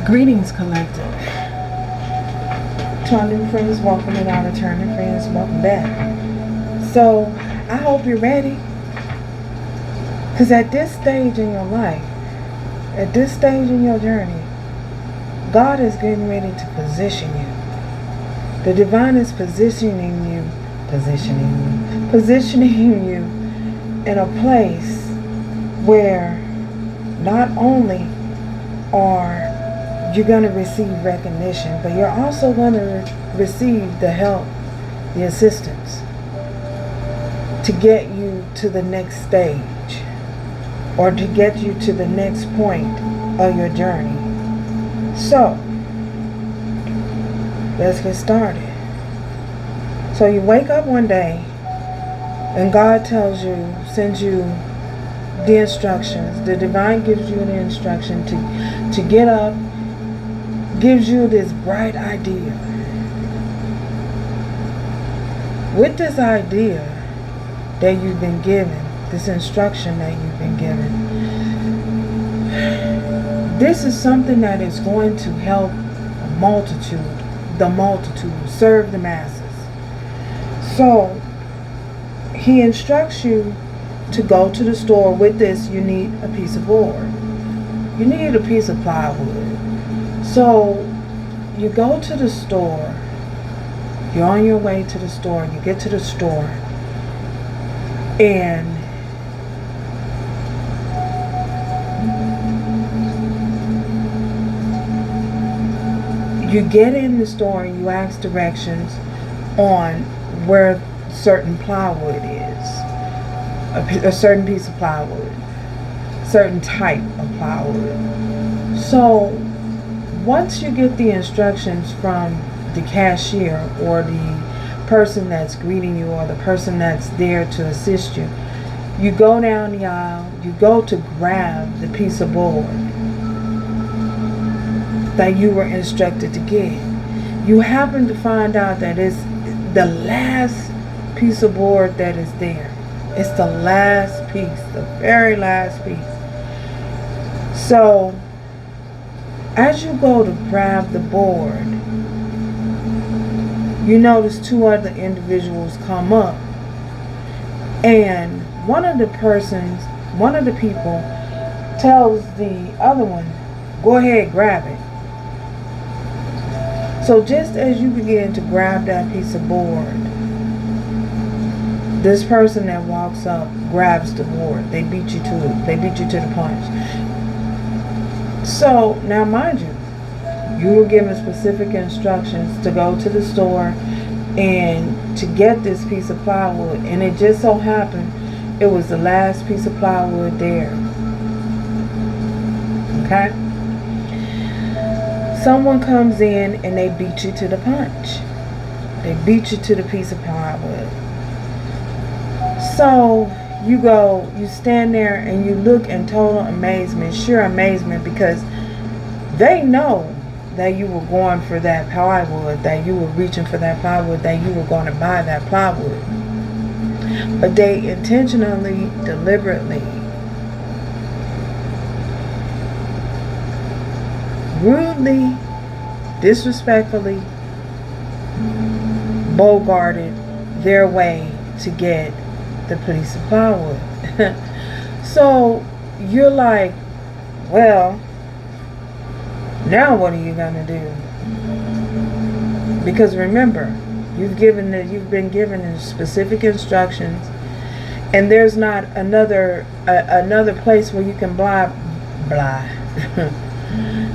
Greetings, collective. To our new friends, welcome, and our returning friends, welcome back. So, I hope you're ready. Because at this stage in your life, at this stage in your journey, God is getting ready to position you. The divine is positioning you in a place where not only are you're going to receive recognition, but you're also going to receive the help, the assistance to get you to the next stage or to get you to the next point of your journey. So, let's get started. So you wake up one day and God tells you, sends you the instructions. The divine gives you the instruction to get up, gives you this bright idea. With this idea that you've been given, this instruction that you've been given, this is something that is going to help the multitude, serve the masses. So, he instructs you to go to the store. With this, you need a piece of board. You need a piece of plywood. So, you go to the store. You're on your way to the store. You get to the store. And you get in the store and you ask directions on where certain plywood is. A certain piece of plywood. Certain type of plywood. So, once you get the instructions from the cashier or the person that's greeting you or the person that's there to assist you, you go down the aisle, you go to grab the piece of board that you were instructed to get. You happen to find out that it's the last piece of board that is there. It's the last piece, the very last piece. So, as you go to grab the board, you notice two other individuals come up. And one of the people tells the other one, go ahead, grab it. So just as you begin to grab that piece of board, this person that walks up grabs the board. They beat you to it. They beat you to the punch. So, now mind you were given specific instructions to go to the store and to get this piece of plywood. And it just so happened it was the last piece of plywood there. Okay? Someone comes in and they beat you to the punch. They beat you to the piece of plywood. So, you stand there and you look in total amazement, sheer amazement, because they know that you were going for that plywood, that you were reaching for that plywood, that you were going to buy that plywood. But they intentionally, deliberately, rudely, disrespectfully, bogarted their way to get the piece of plywood. So you're like, well, now what are you gonna do? Because remember, you've been given specific instructions, and there's not another place where you can buy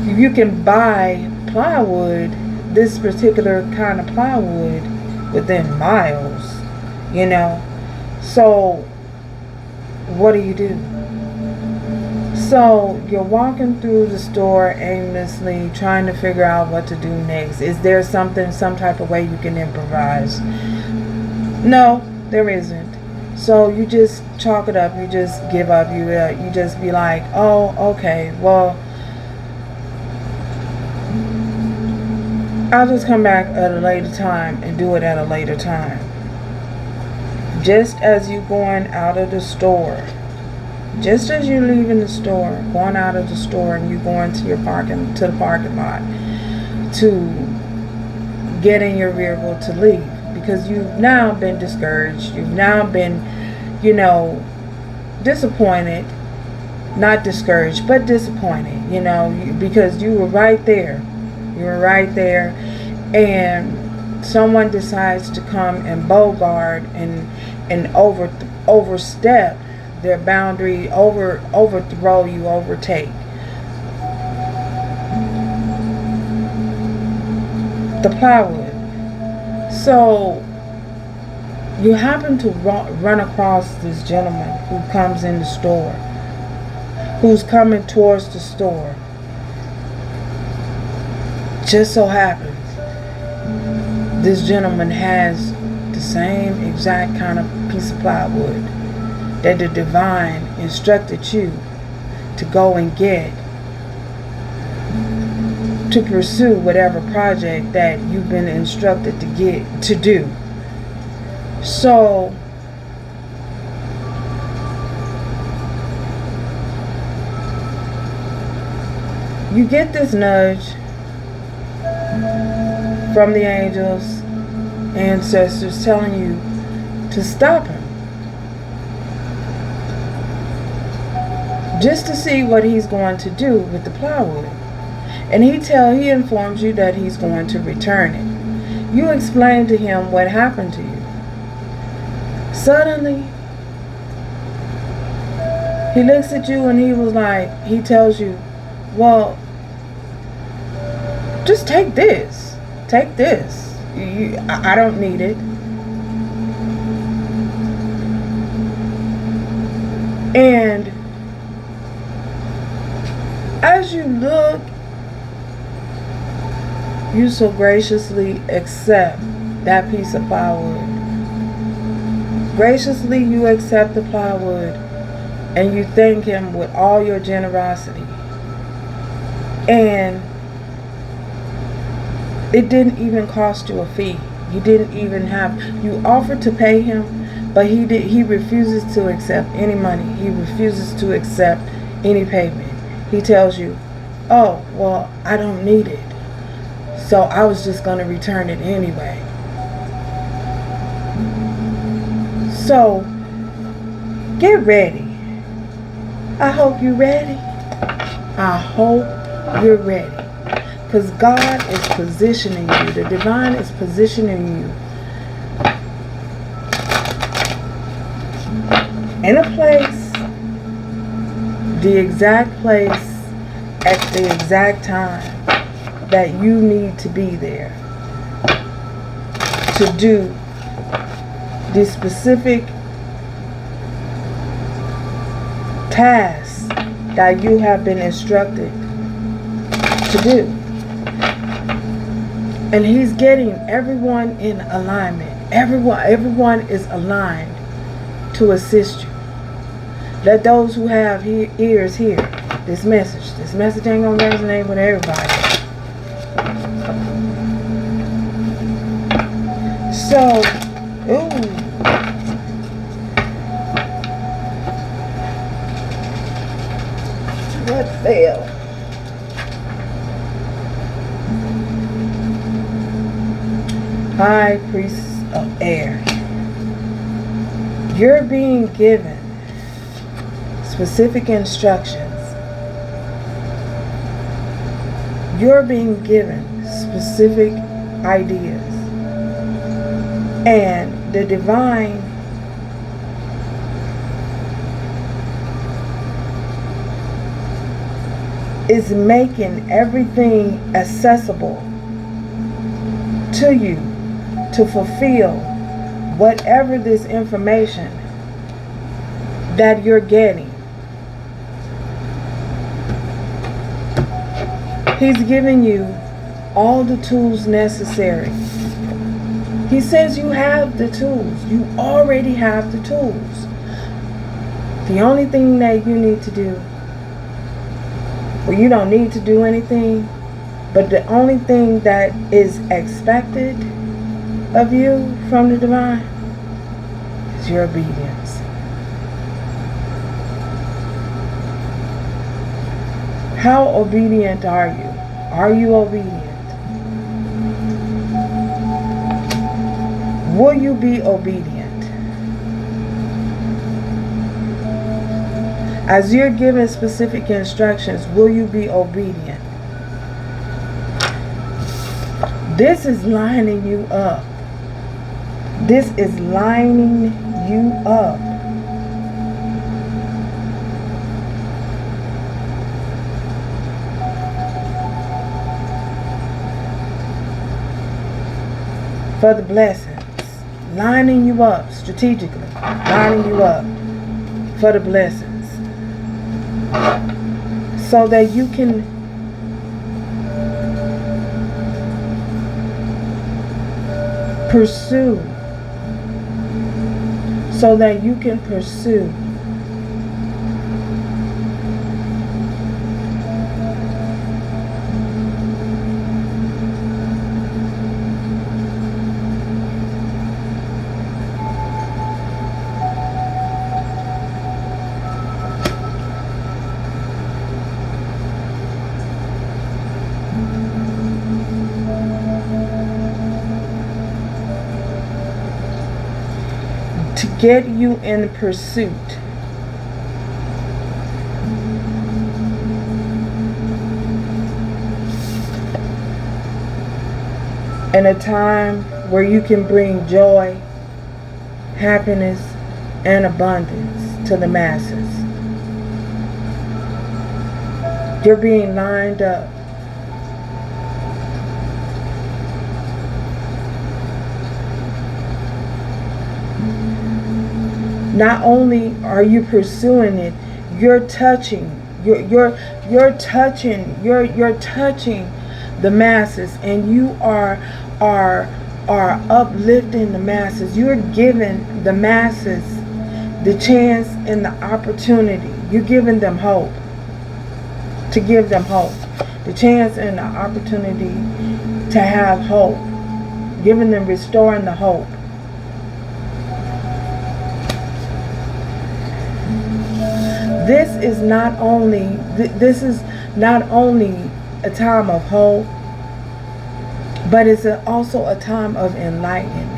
you can buy plywood, this particular kind of plywood, within miles, you know. So, what do? So, you're walking through the store aimlessly, trying to figure out what to do next. Is there some type of way you can improvise? No, there isn't. So, you just chalk it up. You just give up. You just be like, oh, okay, well, I'll just come back at a later time and do it at a later time. Just as you going out of the store, Just as you're leaving the store, going out of the store, and you going to the parking lot to get in your vehicle to leave, because you've now been discouraged, you've now been, disappointed, not discouraged, but disappointed, because you were right there. You were right there, and someone decides to come and bogart and overstep their boundary, overthrow you, overtake. The plywood. So you happen to run across this gentleman who comes in the store, who's coming towards the store. Just so happens this gentleman has the same exact kind of piece of plywood that the divine instructed you to go and get to pursue whatever project that you've been instructed to do. So you get this nudge from the angels, ancestors telling you to stop him, just to see what he's going to do with the plywood. And he informs you that he's going to return it. You explain to him what happened to you. Suddenly, he looks at you and he tells you, well, just take this. Take this. I don't need it. And as you look, you so graciously accept that piece of plywood. Graciously you accept the plywood and you thank him with all your generosity. And it didn't even cost you a fee. You offered to pay him, but he refuses to accept any money. He refuses to accept any payment. He tells you, oh, well, I don't need it. So I was just going to return it anyway. So, get ready. I hope you're ready. I hope you're ready. Because God is positioning you. The divine is positioning you in a place, the exact place, at the exact time that you need to be there to do the specific tasks that you have been instructed to do. And he's getting everyone in alignment. Everyone is aligned to assist you. Let those who have ears hear this message. This message ain't gonna resonate with everybody. So, that failed. High Priestess of Air. You're being given specific instructions. You're being given specific ideas. And the divine is making everything accessible to you to fulfill whatever this information that you're getting. He's giving you all the tools necessary. He says you have the tools. You already have the tools. The only thing that you need to do, well, you don't need to do anything, but the only thing that is expected of you from the divine is your obedience. How obedient are you? Are you obedient? Will you be obedient? As you're given specific instructions, will you be obedient? This is lining you up. This is lining you up. For the blessings. Lining you up strategically. Lining you up for the blessings. So that you can pursue. So that you can pursue. To get you in pursuit. In a time where you can bring joy, happiness, and abundance to the masses. You're being lined up. Not only are you pursuing it, you're touching. You're touching the masses, and you are uplifting the masses. You're giving the masses the chance and the opportunity. You're giving them hope. To give them hope. The chance and the opportunity to have hope. Giving them, restoring the hope. This is not only a time of hope, but it's also a time of enlightenment.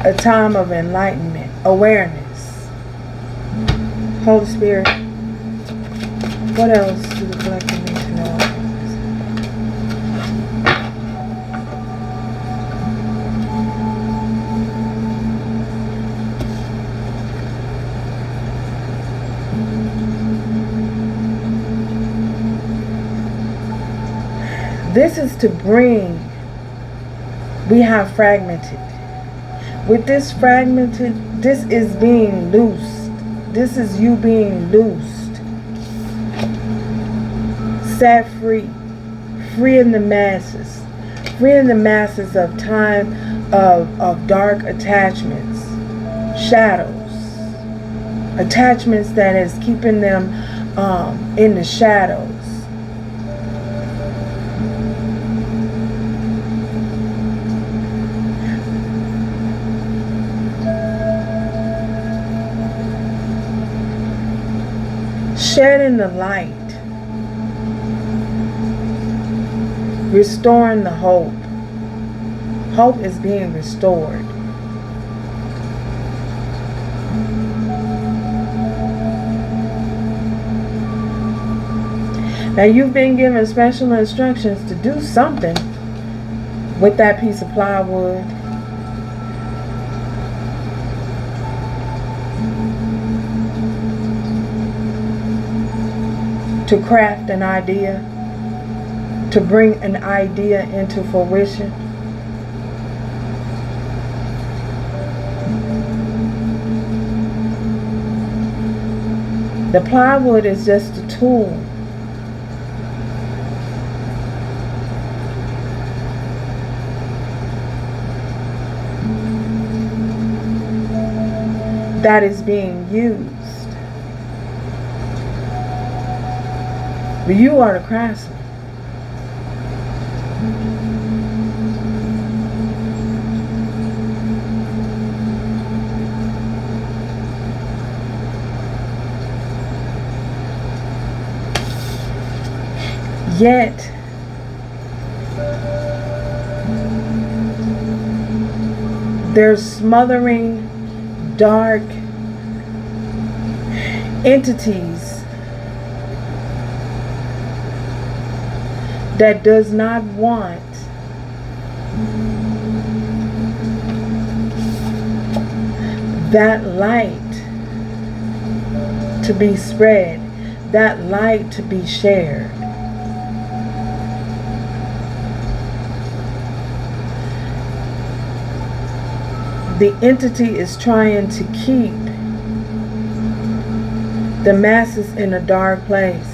A time of enlightenment, awareness. Holy Spirit, what else do the collective need to know? This is to bring, we have fragmented. With this fragmented, this is being loosed. This is you being loosed. Set free. Freeing the masses. Freeing the masses of time of dark attachments. Shadows. Attachments that is keeping them in the shadows. Shedding the light, restoring the hope. Hope is being restored. Now you've been given special instructions to do something with that piece of plywood. To craft an idea, to bring an idea into fruition. The plywood is just a tool. That is being used. But you are the craftsman. Yet, there's smothering, dark entities that does not want that light to be spread, that light to be shared. The entity is trying to keep the masses in a dark place.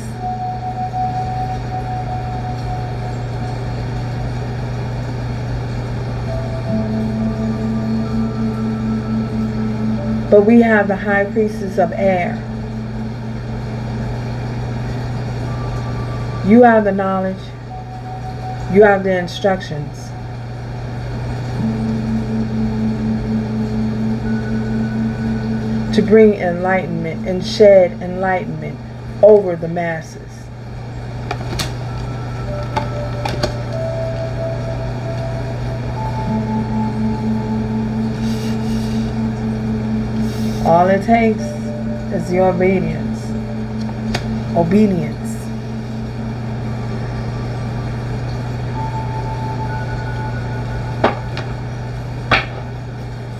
But we have the high priestess of air. You have the knowledge. You have the instructions. To bring enlightenment and shed enlightenment over the masses. All it takes is your obedience. Obedience.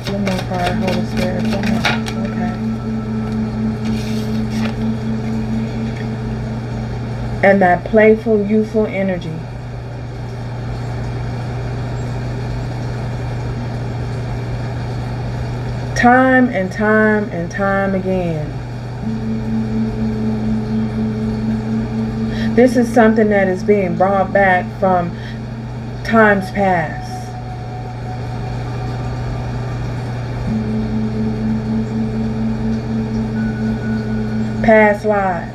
One more card, Holy Spirit. One more. Okay. And that playful, youthful energy. Time and time and time again. This is something that is being brought back from times past. Past lives.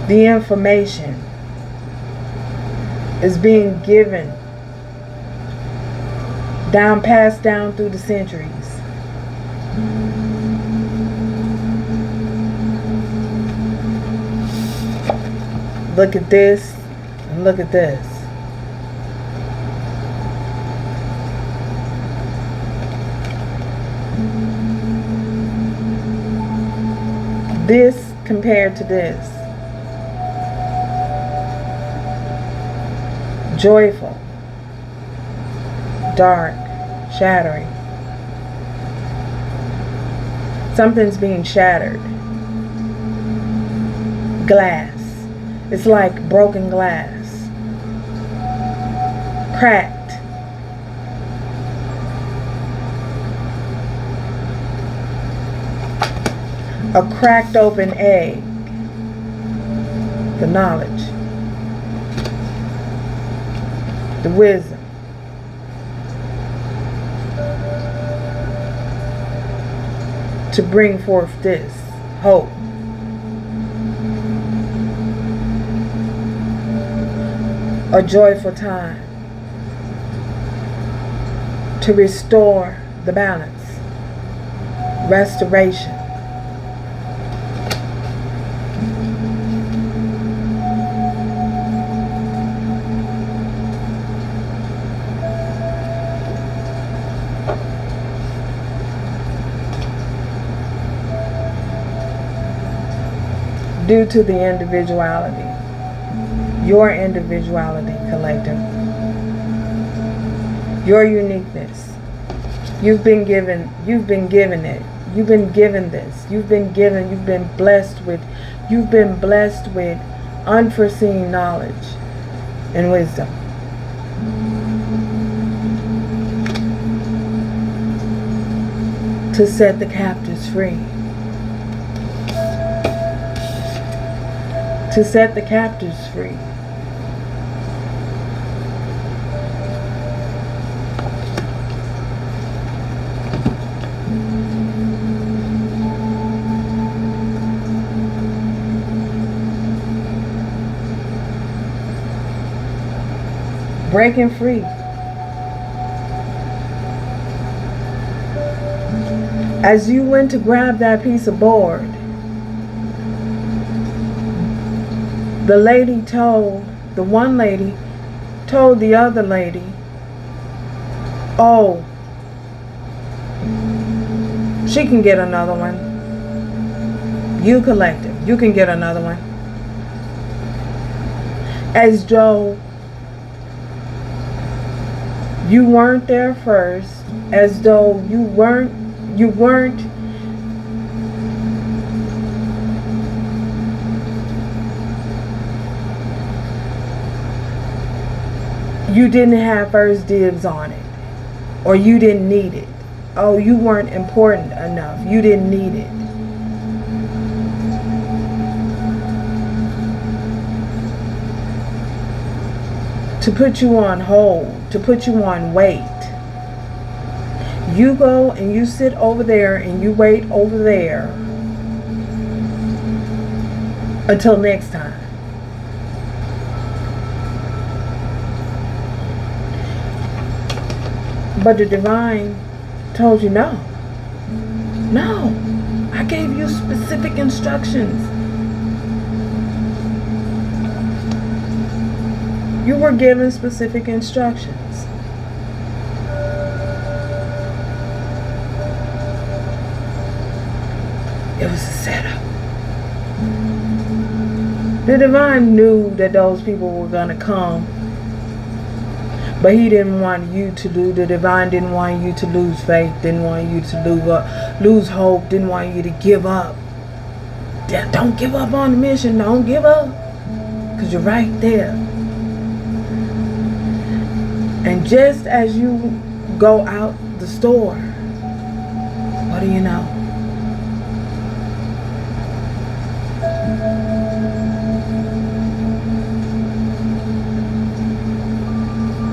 The information is being given passed down through the centuries. Look at this and look at this. This compared to this. Joyful. Dark. Shattering. Something's being shattered. Glass. It's like broken glass. Cracked. A cracked open egg. The knowledge. The wisdom. To bring forth this hope. A joyful time. To restore the balance. Restoration. Due to the individuality, your individuality, collective, your uniqueness. You've been given it. You've been given this. You've been blessed with unforeseen knowledge and wisdom. To set the captives free. To set the captives free. Breaking free. As you went to grab that piece of board, The lady told, the one lady told the other lady, oh, she can get another one. You collective, you can get another one. As though you weren't there first, as though you weren't you didn't have first dibs on it, or you didn't need it. Oh, you weren't important enough. You didn't need it. To put you on hold, to put you on wait. You go and you sit over there and you wait over there until next time. But the divine told you no. No. I gave you specific instructions. You were given specific instructions. It was a setup. The divine knew that those people were going to come. But he didn't want you to lose. The divine didn't want you to lose faith. Didn't want you to lose hope. Didn't want you to give up. Don't give up on the mission. Don't give up. Because you're right there. And just as you go out the store, what do you know?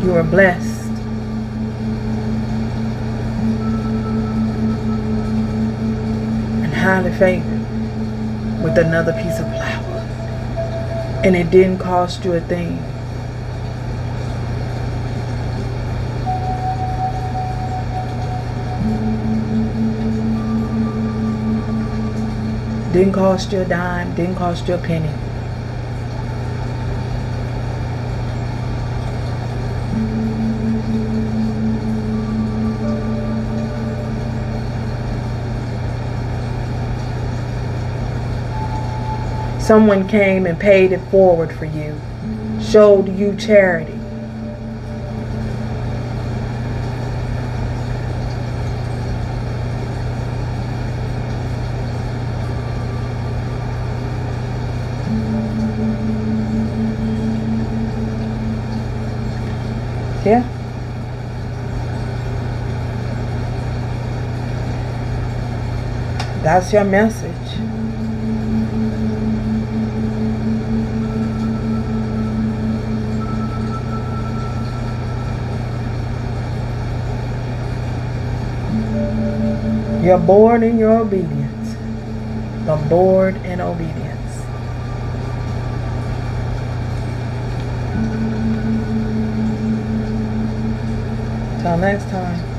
You are blessed. And highly favored with another piece of flour. And it didn't cost you a thing. Didn't cost you a dime, didn't cost you a penny. Someone came and paid it forward for you, showed you charity. Yeah. That's your message. You're bored in your obedience. You're bored in obedience. Till next time.